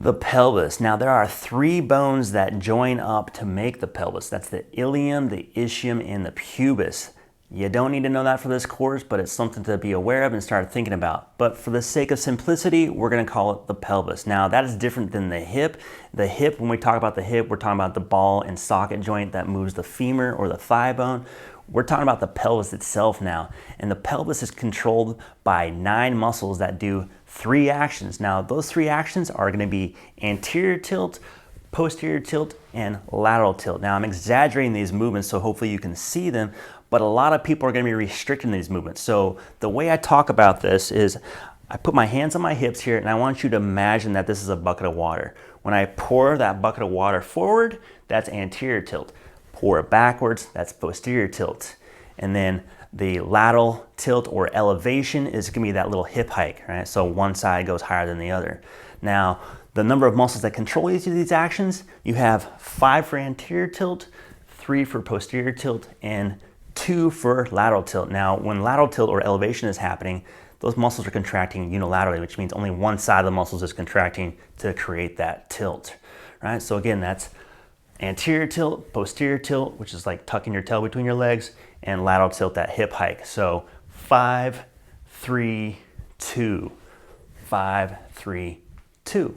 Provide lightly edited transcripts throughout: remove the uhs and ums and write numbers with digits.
The pelvis. Now there are three bones that join up to make the pelvis. That's the ilium, the ischium, and the pubis. You don't need to know that for this course, but it's something to be aware of and start thinking about. But for the sake of simplicity, we're going to call it the pelvis. Now that is different than the hip. The hip, when we talk about the hip, we're talking about the ball and socket joint that moves the femur or the thigh bone. We're talking about the pelvis itself now. And the pelvis is controlled by 9 muscles that do 3 actions. Now those 3 actions are going to be anterior tilt, posterior tilt, and lateral tilt. Now I'm exaggerating these movements so hopefully you can see them, but a lot of people are going to be restricting these movements. So the way I talk about this is I put my hands on my hips here and I want you to imagine that this is a bucket of water. When I pour that bucket of water forward, that's anterior tilt. Pour it backwards, that's posterior tilt. And then the lateral tilt or elevation is going to be that little hip hike, right? So one side goes higher than the other. Now, the number of muscles that control each of these actions, you have 5 for anterior tilt, 3 for posterior tilt, and 2 for lateral tilt. Now, when lateral tilt or elevation is happening, those muscles are contracting unilaterally, which means only one side of the muscles is contracting to create that tilt, right? So again, that's anterior tilt, posterior tilt, which is like tucking your tail between your legs, and lateral tilt, that hip hike. So 5, 3, 2, 5, 3, 2.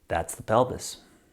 That's the pelvis.